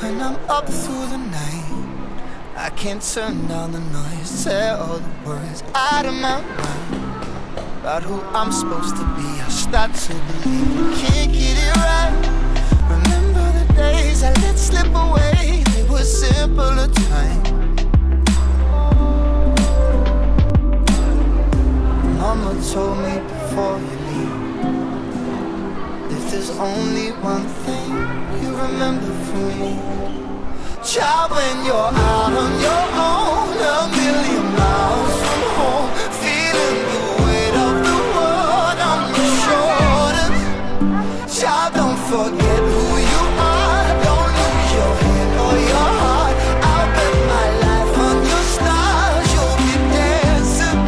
when I'm up through the night. I can't turn down the noise, tear all the words out of my mind. About who I'm supposed to be, I start to believe I can't get it right. Remember the days I let slip away, they were simpler times. Mama told me before you leave, if there's only one thing you remember from me, child, when you're out on your own, a million miles from home, feeling the weight of the world on your shoulders. Child, don't forget who you are, don't lose your head or your heart. I'll bet my life on your stars, you'll be dancing,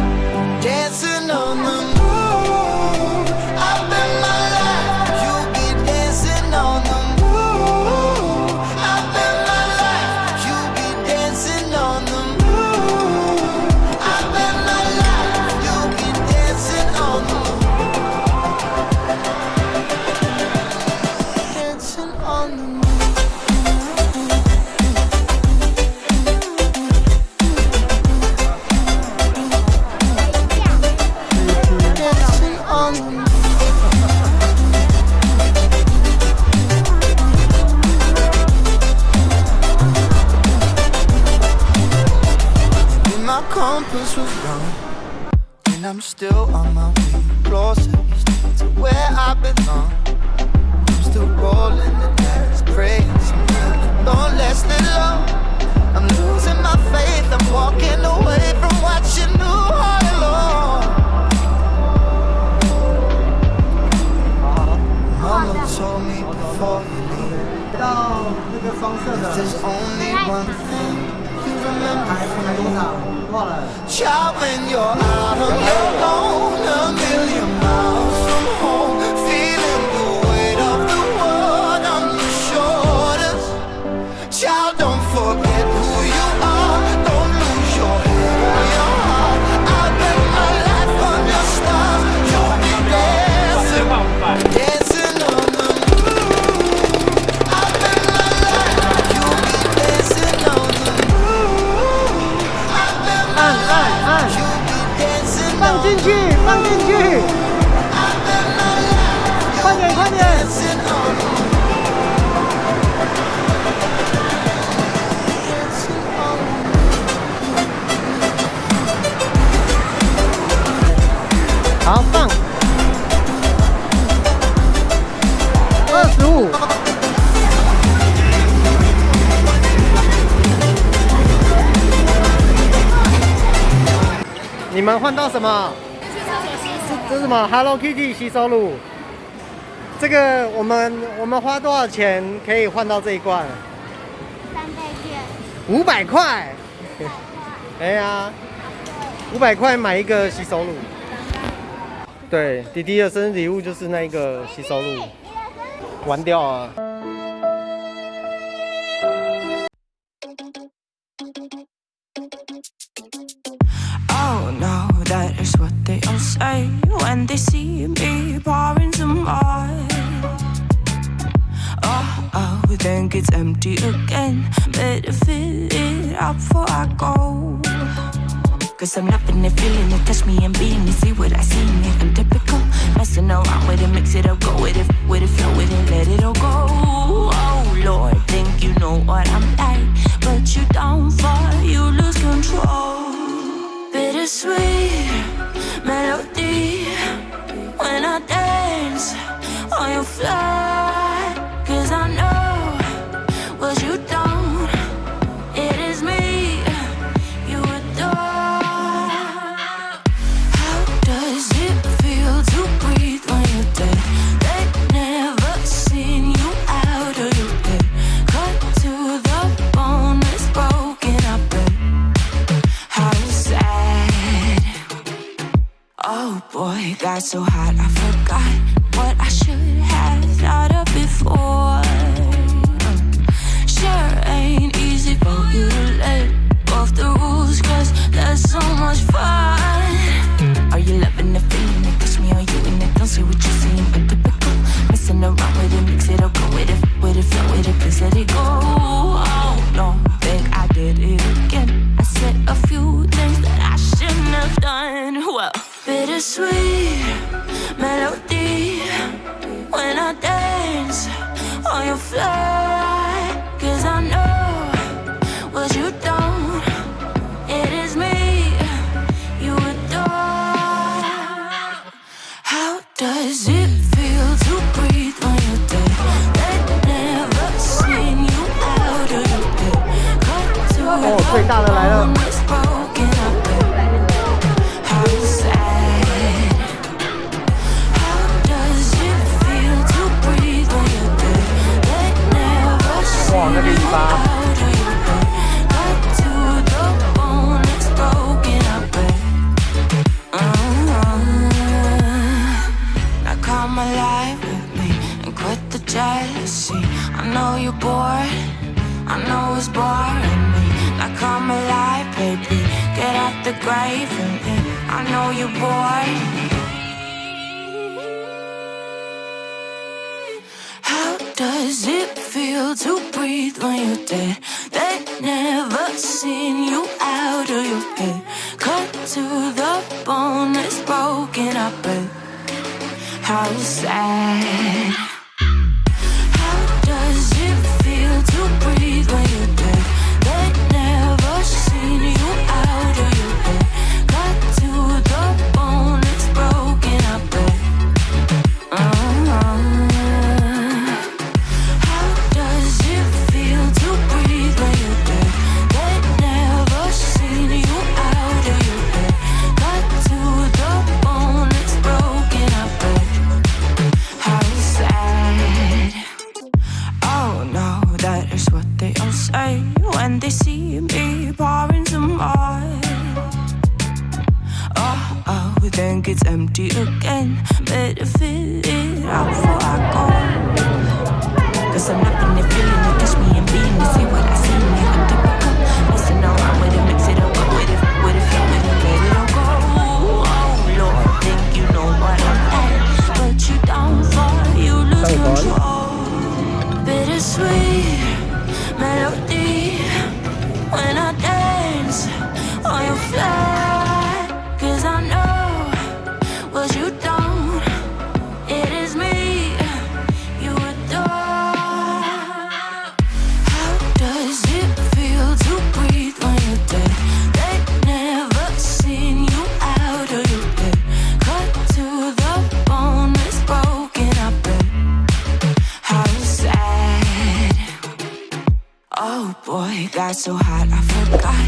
dancing on the moon. I'll bet my life, you'll be dancing on the moon. I'll bet my life, you'll be dancing on the moon. I'll bet my life, you'll be dancing on the moon. Dancing on the moon. Dancing on the moon. Maybe my compass was wrong, and I'm still on my way closer to where I belong. I'm still rolling the dice, praying something don't last it long. I'm losing my faith, I'm walking away from what you knew all along. Mama told me before you leave, if there's only one thing you remember from me, child, when you're out on your own, a million miles from home, feeling the weight of the world on your shoulders. Child, don't forget who you are, don't lose your head or your heart. I'll bet my life on your stars, you'll be dancing, dancing on the moon. I'll bet my life, you'll be dancing on the moon. I'll bet my life, you'll be dancing on the moon. 放进去，放进去， I'll bet my life, 快点，快点！ dancing on the moon. Dancing on the moon. 好，放25。你们换到什么？这是什么 ？Hello Kitty 洗手乳。这个我们花多少钱可以换到这一罐3倍券？500块。哎呀，500块买一个洗手乳。对，弟弟的生日礼物就是那一个洗手乳，玩掉啊。Oh no, that is what they all say when they see me pouring some more. Oh, think it's empty again. Better fill it up before I go. Cause I'm loving it, feeling it, touch me and being it. See what I see in it, I'm typical. Messing around with it, mix it up, go with it, flow with it, let it all go. Oh Lord, think you know what I'm like, but you don't fall, you lose control. Bittersweet melody when I dance on your fly. Cause I know what you don't, it is me you adore. How does it feel to breathe when you're dead? They've never seen you out of your bed. Cut to the bone, it's broken, I bet. How sad. Oh boy, got so hot I forgot what I should have thought of before. Sure ain't easy for you to let go of the rules, cause there's so much fun. Are you loving the feeling it? Touch me, are you in it? Don't say what you're saying, but typical. Messing around with it, mix it up, go with it, flow with it, please let it go. bittersweet melody when I dance on your fly. 'Cause I know what you don't. It is me you adore. How does it feel to breathe when you're dead? They never seen you out of your bed. Cut to the bone, it's broken up. How sad. How does it feel to breathe when you're dead? They never seen you out of your bed. Cut to the bone, it's broken up. Now come alive with me and quit the jealousy. I know you're bored, I know it's boring me. Now come alive, baby, get out the grave and me. I know you're bored. How does it feel to breathe when you're dead? They never seen you out of your head. Cut to the bone, it's broken up, but how sad. How does it feel to breathe when you're dead? They never seen you out of your head. Cut to the bone, it's broken up, but how does it feel to breathe when you're dead? They never seen you out of your head. Cut to the bone, it's broken up, but how sad. Oh no, that is what they all say when they see me pouring some more. Oh, then gets empty again. Better fill it out before I go. 'Cause I'm not in the feeling to catch me and being to see what I see me. I'm typical. Messing around with it, mix it up with it, with it, fit with it, let it all go. Oh Lord, think you know what I'm at, but you don't fall, you lose control. Bittersweet melody when I dance on your fly. 'Cause I know what you don't. It is me you adore. How does it feel to breathe when you're dead? They never seen you out of your bed. Cut to the bone, it's broken up, but how sad. Oh boy, got so hot I forgot